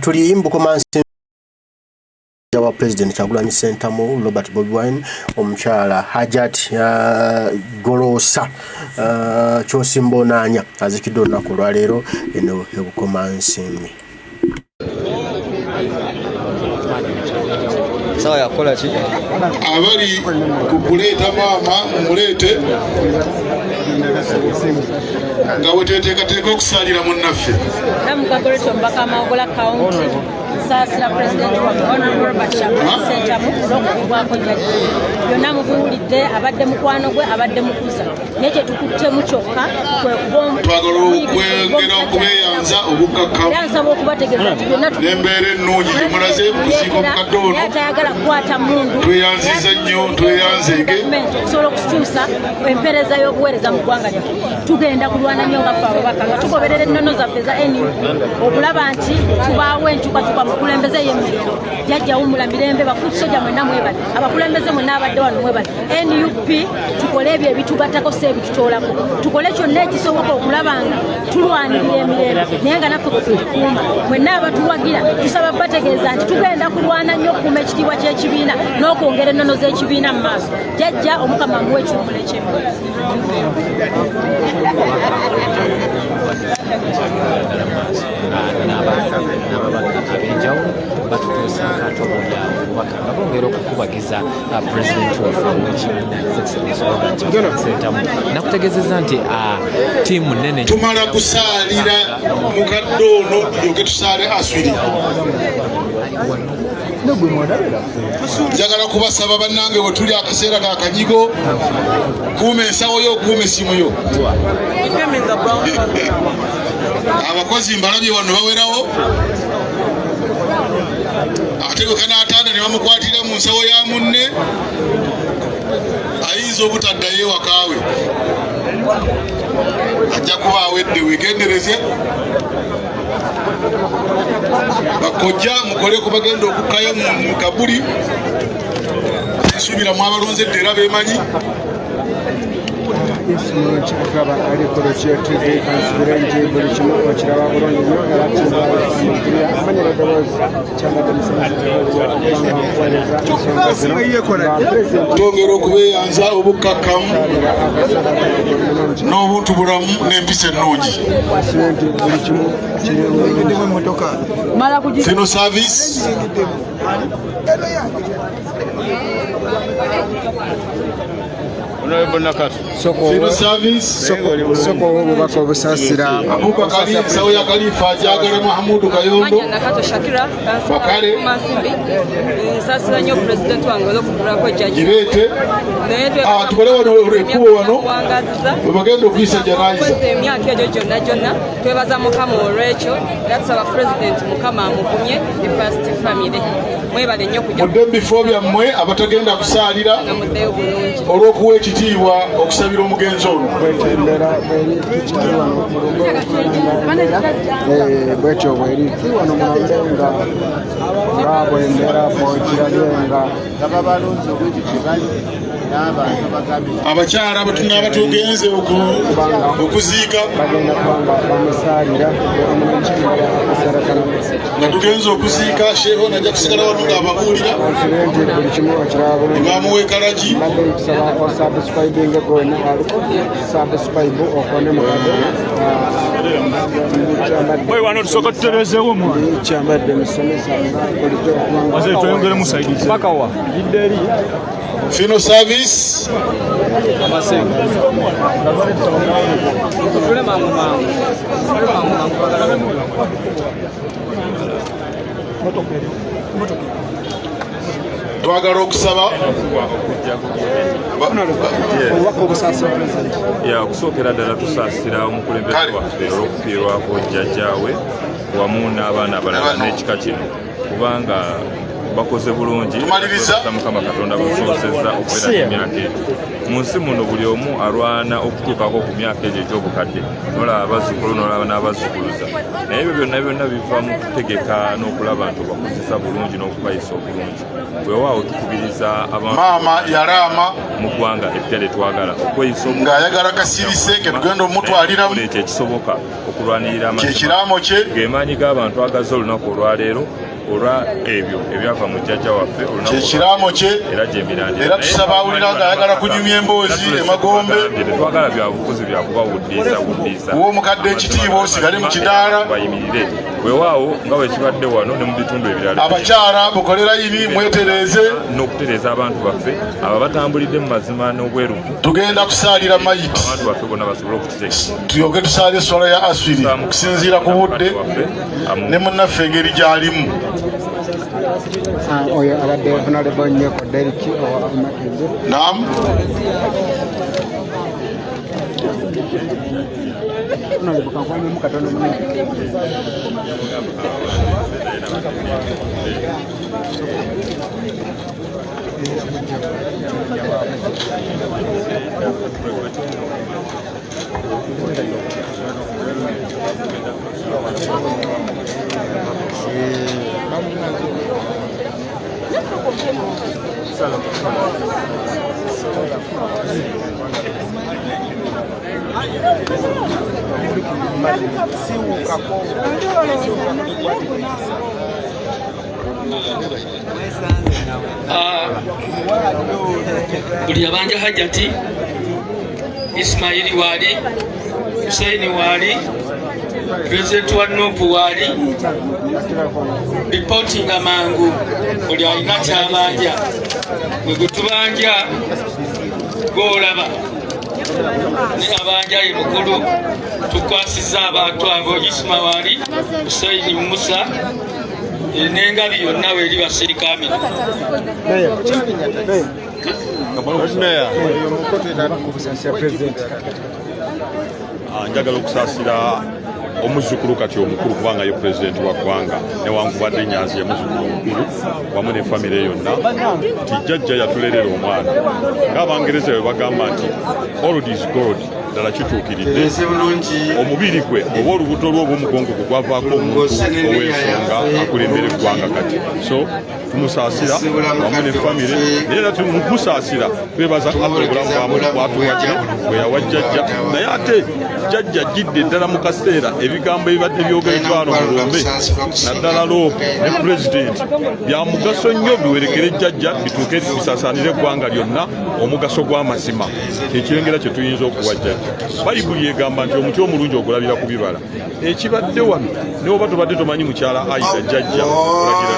Tuli Bukomansi wa President Kyagulanyi Ssentamu Robert Bobi Wine omukyala Hajat Golosa Kyosimbonaanya azikidde olunaku lwaleero eno e Bukomansi. Abali kukuleeta maama mumuleete nga weteteekateeka okusalira munnaffe Saasira President wa Honorable Robert Kyagulanyi Ssentamu olw'okubibwako jjajja byonna mubiwulidde abadde mukwano gwe abadde mukuza naye kye tukuttemu kyokka kwe twagala okwongera okubeeyanza obukkakkamu era nsaba okubategeeza nti byonna n'embeera ennungi gye mulaze mu kusiika omukadde ono naye tayagala kukwata mundu tweyanziza nnyo tweyanzege okusobola okukyusa empeereza y'obuweereza mu ggwanga lyaffe tugenda kulwana nnyo nga ffe ababaka nga tugoberera ennono zaffe za NUP okulaba nti tubaawo enkyukakyuka abakulembeze yemirembe jjajja wumula mirembe bafuuti soja mwenna mwebale abakulembeze mwenna abadde wano mwebale NUP tukole ebyo ebitugattako si ebitutoolako tukole kyonna ekisoboka okulaba nga tulwanirira emirembe naye nga naffe kwetulikuuma mwenna abatuwagira tusaba bategeeza nti tugenda kulwana nnyo okukuuma ekitiibwa ky'ekibiina n'okwongera ennono z'ekibiina mu maaso jjajja omukama muwe ekiwumulo ekyemu. Ab'enjawulo batutuusa akatobo lyabwe obubaka nga bongera okukubagiza pulezidenti waffe Ssentamu nakutegeezezza nti ttiimu nnene tumala kusaalira mukadde ono tulyoke tusaale aswiri. Njagala kubasaba bannange bwe tuli akaseera ka kanyigo kuuma ensawo yo okuuma essimu yo. Abakozi mbalabye wano bawerawo ate gwe kanaataana ne bamukwatira mu nsawo ya munne ayinza obutaddayo ewakaawe ajja kuba awedde weegendereze bakojja mukole ku bagenda okukkayo mu kabuli nsuubira mu abalonzedde era beemanyi kiraba aliko TV kansibirenje buli kimu okiraba bulungi nnyo era kimbala amanyira eddoboozi kyabadde twongera okubeeyanza obukkakkamu n'obuntu bulamu n'empisa ennungi. buli kimu Fino service Fino service soko obubaka obusaasira Abubakari ensawo ya Khalifa Ajagala Mahamudu Kayombo Bakale saasira nnyo pulezidenti wange olw'okugulako ejjajja gireete tukole wano ekkubo wano we bagenda okuyisa janaayiza emyaka egyo gyonna twebaza mukama olw'ekyo era tusaba pulezidenti mukama amugumye the first family mwebale nnyo kujja mudde mu bifo byammwe abatagenda kusaalira nga muddeyo bulungi olw'okuwa ekitiibwa okusabira omugenzi ono. bwekyo bweri wano mulambe nga bwembeera bwekirabye nga balunzi obwekitibali abakyala abatunaba tugenze okuziika bagenda kubanga bamusaalira nga tugenze okuziika sheho najja kusigala wano ng'ababuulira buli kimu okiraba bulungi bamuwa ekalagi badde kusaba osubscribinge gonna aliko subscribe okone mukade wano tusooka tutereezeewo kyambadde musomesa bulijjo tweyongere musaidizi bakawa lidde eri Fino service twagala okusaba okusookera ddala tusaasira omukulembeze waffe olw'okufiirwako jjajjaawe wamu n'abaana abalala n'ekika kino kubanga bakoze bulungi Mukama Katonda basobozezza okubeera emyaka egyo mu nsi muno buli omu alwana okutuukako ku myaka egyo egy'obukadde nolaba abazzukulu nolaba n'abazzukuluza naye ebyo byonna biva mu kutegeka n'okulaba nti obakozesa bulungi n'okubayisa obulungi weewaawo tukubiriza maama yalaama mu ggwanga eppya lyetwagala okweyisa ng'ayagala kasirise ke tugenda omutwaliramu ekyo ekisoboka okulwanirira kyekiraamo kye g'emaanyi g'abantu agaze olunaku olwaleero olwa ebyo ebyava mu jjajja waffe kyekiraamo kye era tusaba awulira ng'ayagala kunyumya emboozi emagombe tetwagala byabufuzi byakubawuddiisa w'omukadde ekitiibwa osigale mu kidaala bayimirire weewaawo nga bwekibadde wano ne mu bitundu ebirala abakyala mukolera yini mwetereeze n'okutereeza abantu baffe abo batambulidde mu mazima n'obwerufu tugenda kusaalira mayiti abantu baffe bonna basobole okukitegeka tulyoke tusaale eswala ya aswiri okusinziira ku budde ne munnaffe engeri gy'alimu oyo abadde honorable Nyeko Derrick owa Makengo. Naam. Honorable Kakwame Mukatono mune. buli abanja Hajjati Ismaili wali Hussein wali President wa Nupu wali reporting amangu buli alina kyabanja bwe gutubanja golaba ne abanja ye mukulu tukwasiza abantu abo Isma wali Hussein Musa nengabi yonna weri basirikami njagala okusaasira omuzzukulu kati omukulu kubanga ye pulezidenti wa ggwanga newankubadde Nyanzi ye muzzukulu omukulu wamu ne famire yonna nti jjajja yatulerera omwana ng'Abangereza bwe bagamba nti old is gold ddala kituukiridde omubiri gwe oba olubuto lwe obw'omugongo gwe gwavaako omuntu ow'ensonga akulembera eggwanga kati so tumusaasira wamu ne famire naye era tumusaasira twebaza obulamu bwamu bwatuwadde bwe yawa jjajja naye ate jjajja jjidde eddala mu kaseera ebigambo ebibadde byogeddwa wano mu Lumbe naddala loopu ne pulezidenti bya mugaso nnyo biwerekere jjajja bituuke bisaasaanire eggwanga lyonna omugaso gw'amazima kyekirengera kye tuyinza okuwa jjajja bayibuli egamba nti omuti omulungi ogulabira ku bibala ekibadde wano ne oba tobadde tomanyi mukyala Aida jjajja olagira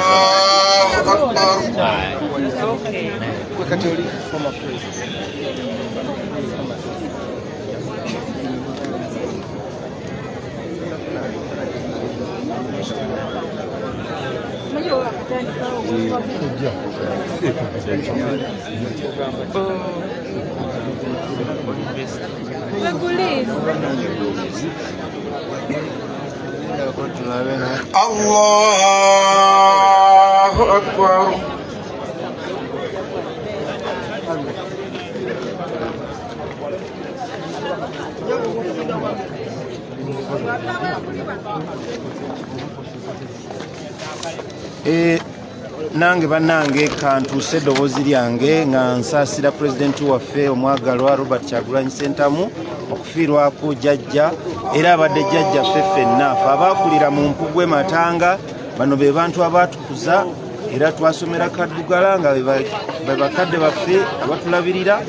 Allahu Akbar. Nange bannange kantuuse eddoboozi lyange nga nsaasira pulezidenti waffe omwagalwa Robert Kyagulanyi Ssentamu okufiirwako jjajja era abadde jjajja ffenna ffe abaakulira mu Mpugwe Matanga bano be bantu abaatukuza era twasomera kaddugala nga be bakadde baffe abatulabirira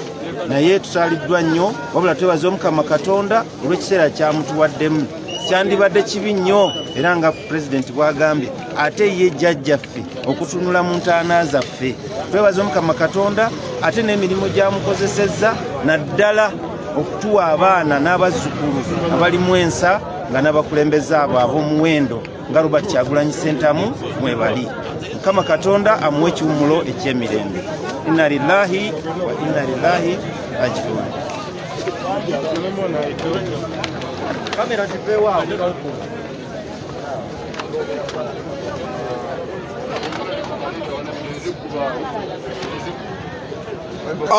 naye tusaaliddwa nnyo wabula twebaza Omukama Katonda olw'ekiseera kyamutuwaddemu kyandibadde kibi nnyo era nga pulezidenti bw'agambye ate ye jjajjaffe okutunula mu ntaana zaffe twebaza Omukama Katonda ate n'emirimu gyamukozesezza naddala okutuwa abaana n'abazzukulu abalimu ensa nga n'abakulembeze abo ab'omuwendo nga Robert Kyagulanyi Ssentamu mwebali. Mukama Katonda amuwe ekiwummulo eky'emirembe. Inna lillahi wa inna ilaihi raji'un. Kamera zipewa.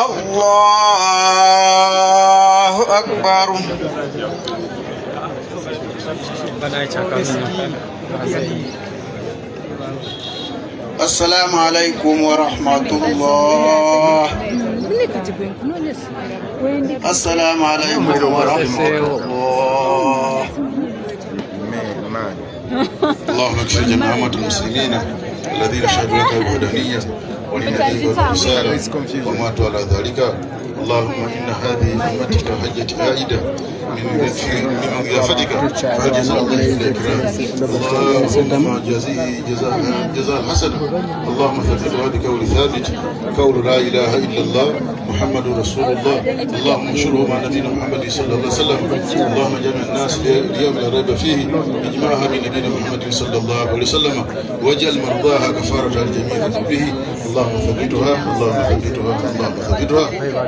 Allahu Akbar. Assalamu alaikum wa rahmatullah. Assalamu alaikum wa rahmatullah. اللهم اكفر جميع أمة المسلمين الذين شهدوا لك بالوحدانية ولنبيك بالرسالة وماتوا على ذلك. اللهم إن هذه أمتك حجة عائدة من ضيافتك فجزا الله الإكرام. اللهم جزيه جزاء حسنة. اللهم ثبتها بقول ثابت قول لا إله إلا الله محمد رسول الله. اللهم انشره مع نبينا محمد صلى الله عليه وسلم. اللهم جمع الناس ليوم لا ريب فيه اجمعها بنبينا محمد صلى الله عليه وسلم واجعل مرضاها كفارة لجميع ذنوبه. اللهم ثبتها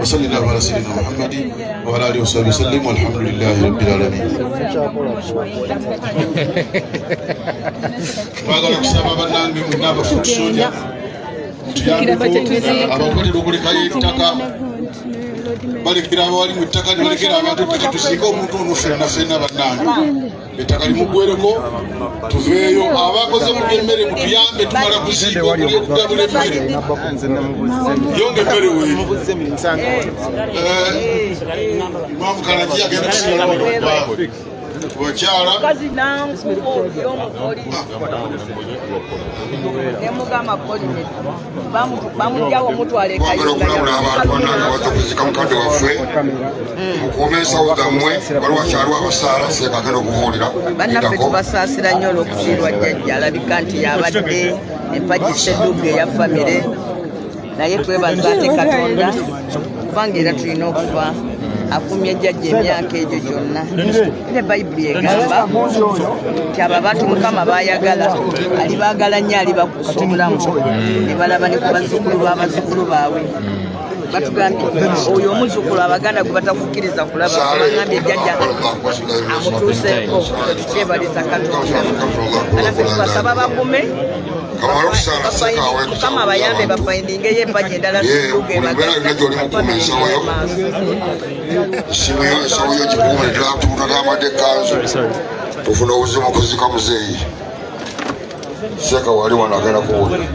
وصلى الله على سيدنا محمد وعلى آله وصحبه وسلم والحمد لله رب العالمين. Twagala kusaba bannange mwenna abafuuti soja abakolera okulekayo ettaka balekera abawali mu ttaka ne balekera abantu ettaka tusiike omuntu ono ffenna bannange ettaka limuggwereko tuveeyo abakoze mu byemmere mutuyambe tumala kusiika okuli okugabula emmere yonga emmere weeri mamukalagi agenda kusiika wakyala kuzika mukadde waffe mukuume ensawo zammwe waliwo akyaliwo abasaala seeka agenda okubuulira bannaffe tubasaasira nnyo olw'okufiirwa jjajja alabika nti yabadde empagi ssedduga eya famire naye twebaza ate Katonda kubanga era tulina okufa akumye jjajja emyaka egyo gyonna. Ne Bayibuli egamba nti abo abantu Mukama baayagala alibaagala nnyo alibakusa obulamu ne balaba ne ku bazzukulu b'abazzukulu baabwe. Batugambye oyo omuzzukulu Abaganda gwe batakukkiriza kulaba abagambye jjajja amutuuseeko kyebaliza Katonda. Anaffe tubasaba bakume Mukama abayambe bafayindingeyo empagi endala zidduga ensawo yo gikuume tutagamade ekkanzu tufuna obuzibu okuzika muzeeyi seeka wali wano agenda kuwulira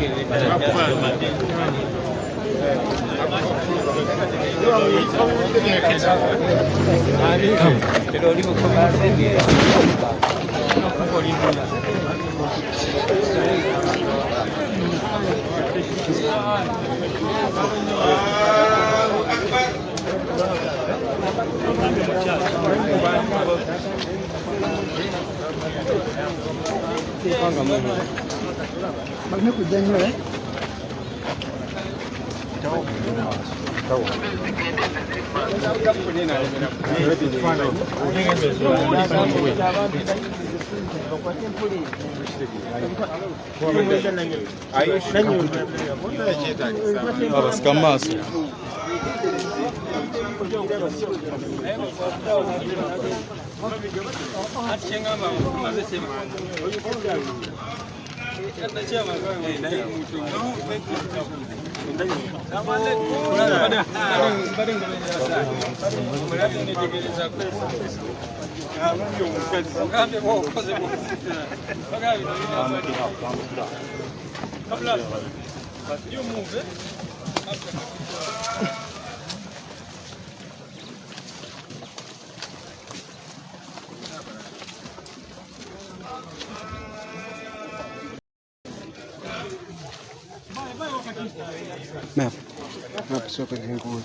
soka zengu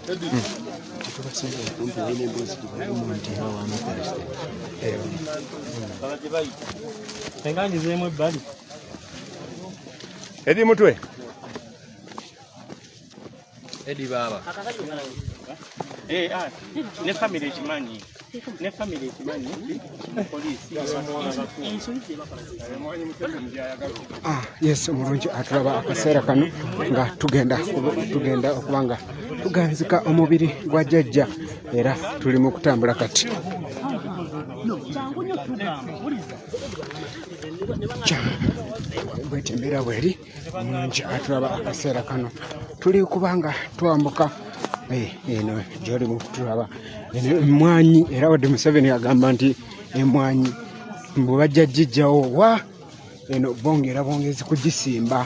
tukasema kumbe ile mbozi kidogo nti hawa amakriste tenganyi zemwe bali edi mutwe edi baba ne family ekimanyi polisi yes omulungi atulaba akaseera kano nga tugenda okubanga tuganzika omubiri gwa jjajja era tuli mu kutambula kati bwetembera bweri omulungi atulaba akaseera kano tuli kubanga twambuka eno gyolimu tulaba emwanyi era wadde Museveni agamba nti emwanyi mbu bajja gijjawo wa eno bongezi kugisimba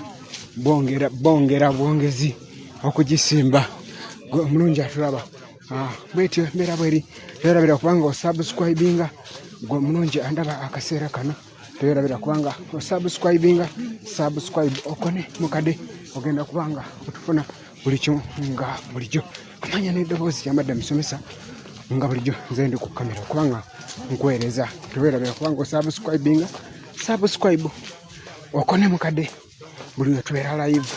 bongera bwongezi okugisimba omulungi atulaba bwetyo embeera bweri tewerabira kubanga osubscribinga gwe omulungi andaba akaseera kano tewerabira kubanga osubscribinga subscribe okone mukade ogenda kubanga otufuna buli kimu nga bulijjo amanya n'eddoboozi lyamadde musomesa nga bulijjo nze ndi ku kamera kubanga nkuweereza tewerabira kubanga osubscribinga subscribe okone mukade buli wetubeera live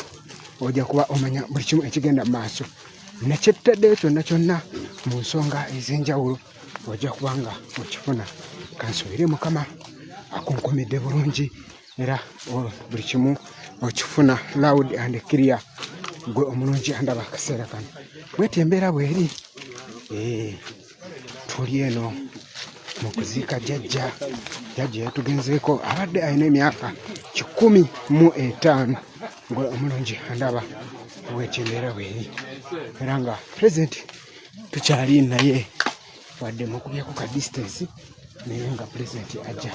ojja kuba omanya buli kimu ekigenda mu maaso nekyetaddeyo kyonna mu nsonga ez'enjawulo ojja kubanga okifuna kansuubire mukama akunkumidde bulungi era buli kimu okifuna loud and clear gwe omulungi andaba akaseera kano bweti embeera bweri tuli eno mu kuziika jjajja yatugenzeeko abadde alina emyaka 15 gwe omulungi andaba bweti embeera bweri era nga pulezidenti tukyali naye wadde mukubyeko ka distance naye nga pulezidenti ajja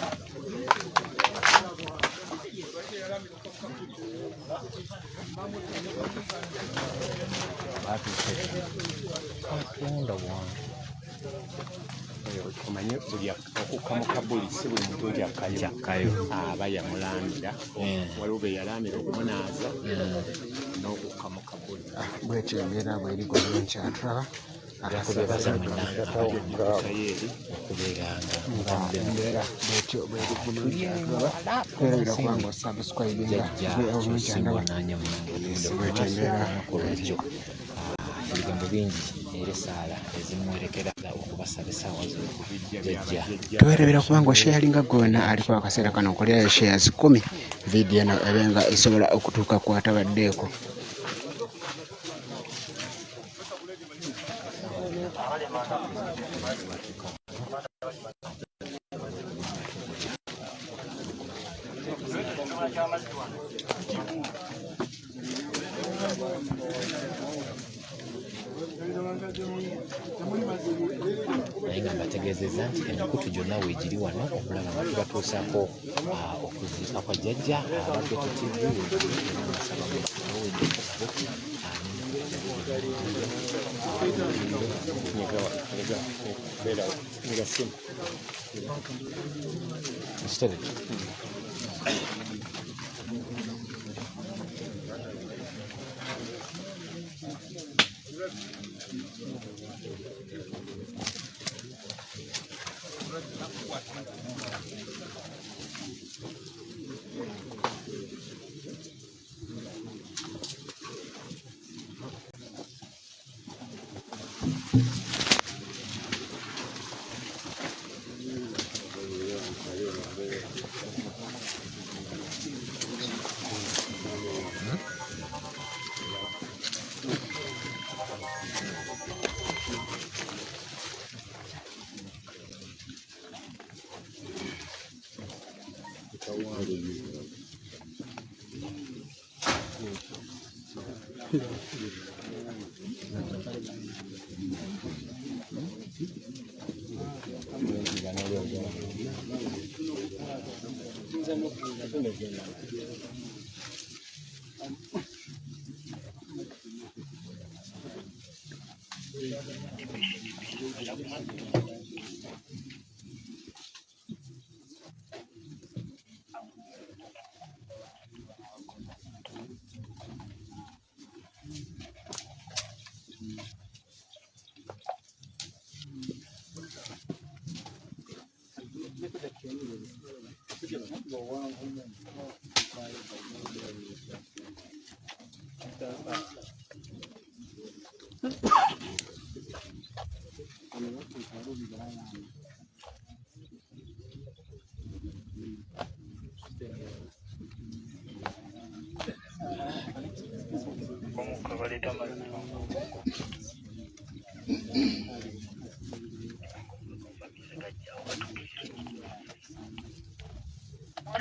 omanye buli okukamuka buli si buli muntu oli akkayo aba yamulamira waliwo be yalamira okumunaaza n'okukamuka buli bwetyo embeera bweri gwe mulungi atulaba embeera bwetyo bweri bulungi atulaba terabira kubanga osubscribinga omulungi andaba bwetyo embeera ebigambo bingi era esaala ezimwerekera okubasaba essaawa zojja tewerebera kubanga osharinga gonna aliko akaseera kano okolerayo shares 10 vidiyo eno ebenga esobola okutuuka ku atabaddeeko naye nga mbategeezezza nti emikutu gyonna weegiri wano okulaba nga tubatuusaako okuziika kwa jjajja abadde ku tv weegirinasaba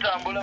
Tambula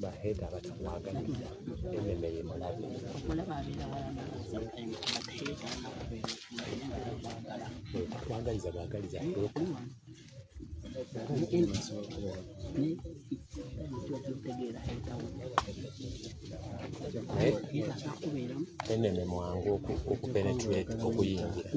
baheda batamwagaliza ememe mulabe twagaliza bagaliza ememe mwangu okupenetrate okuyingira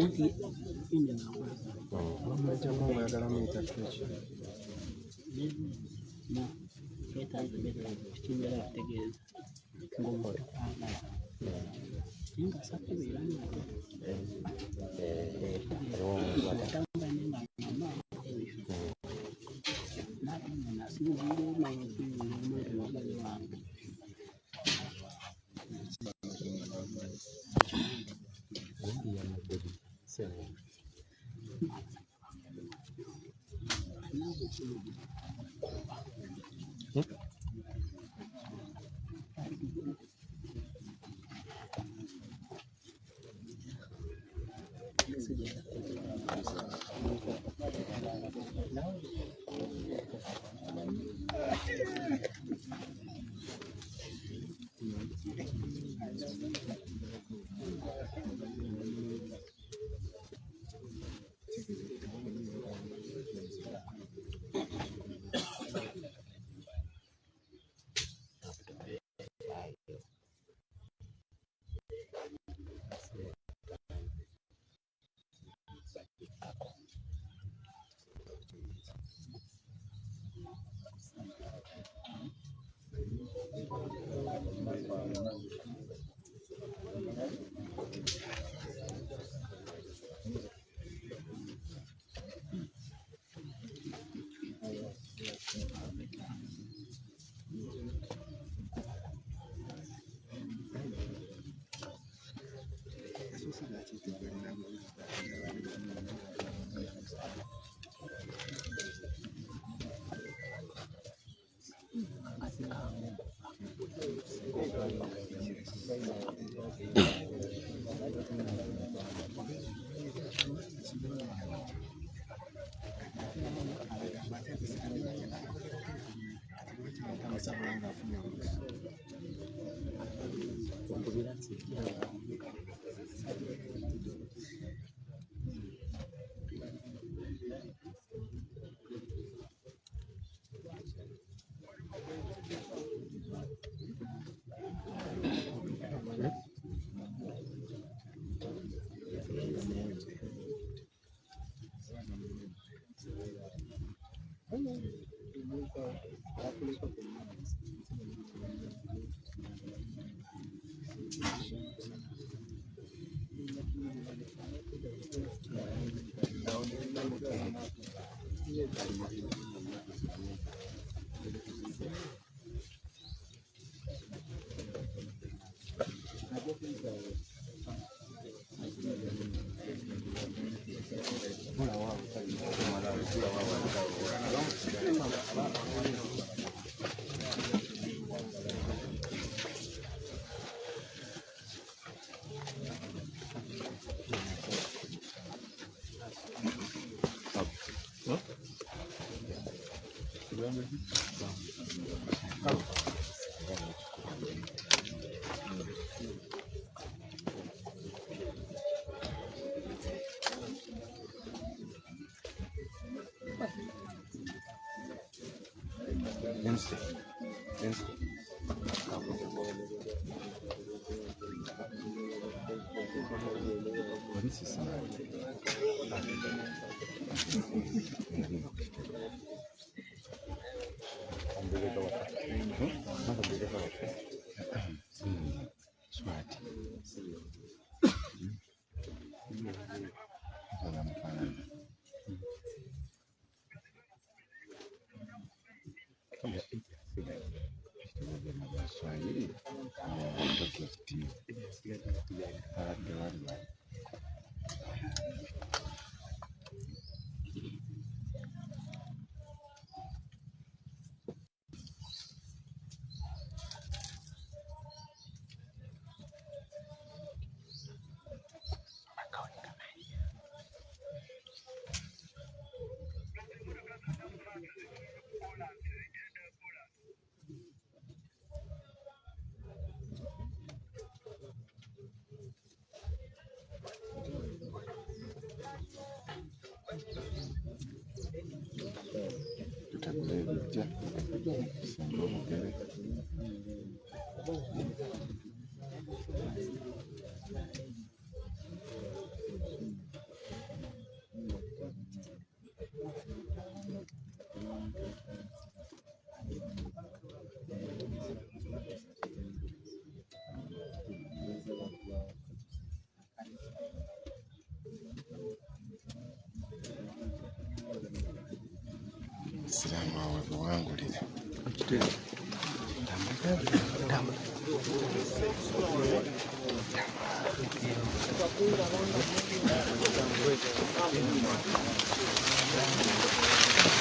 Salamu awe wangu lile.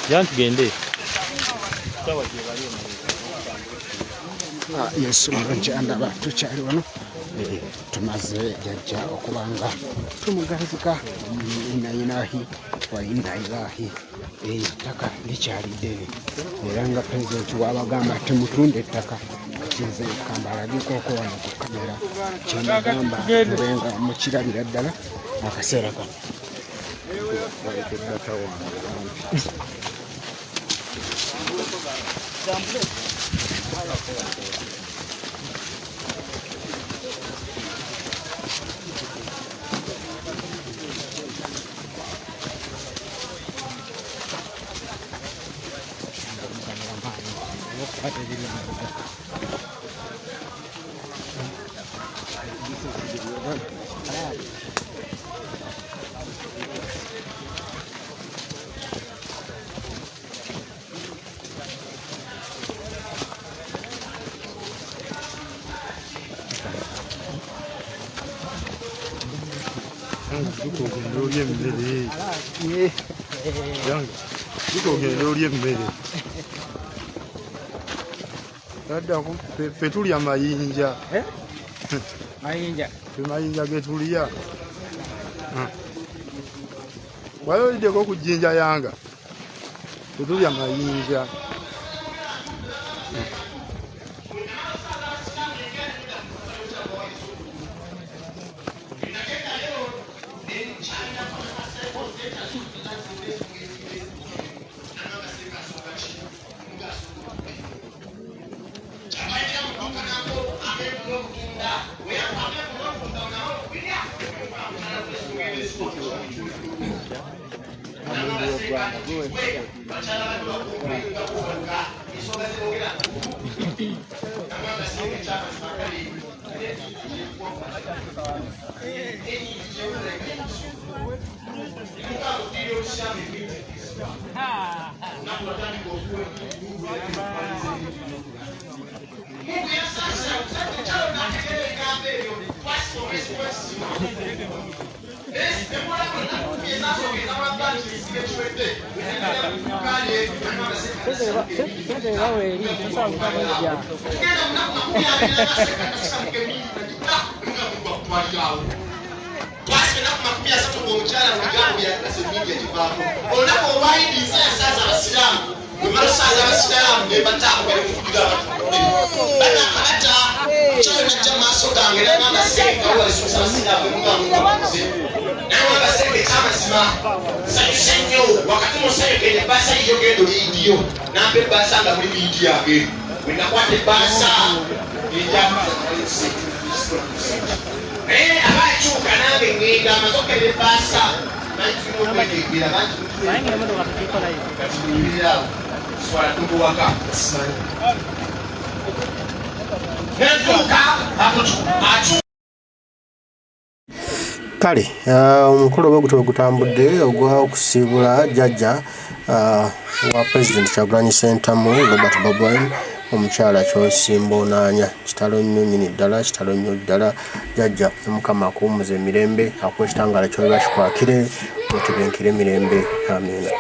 Yantugende. Yesu mulungi andaba tukyali wano tumaze jajja okubanga tumugazika inna ilahi wa inna ilahi ettaka likyali ddene era nga pulezidenti wabagamba temutunde ettaka kize kambalagiko wano ku kamera kyemagamba mubenga mukirabira ddala akaseera kano Petulya mayinja. Mayinja getulya. Wayoliddeko ku jjinja yanga. Petulya mayinja. Kale omukolo bwe gutambudde ogw'okusiibula jjajja wa President Kyagulanyi Ssentamu Robert Bobi Wine omukyala ky'osimbonaanya kitalo nnyo nnyini ddala kitalo nnyo ddala jjajja Mukama akuwummuza emirembe akuwa ekitangaala ky'oba kikwakire otebenkire emirembe amiina.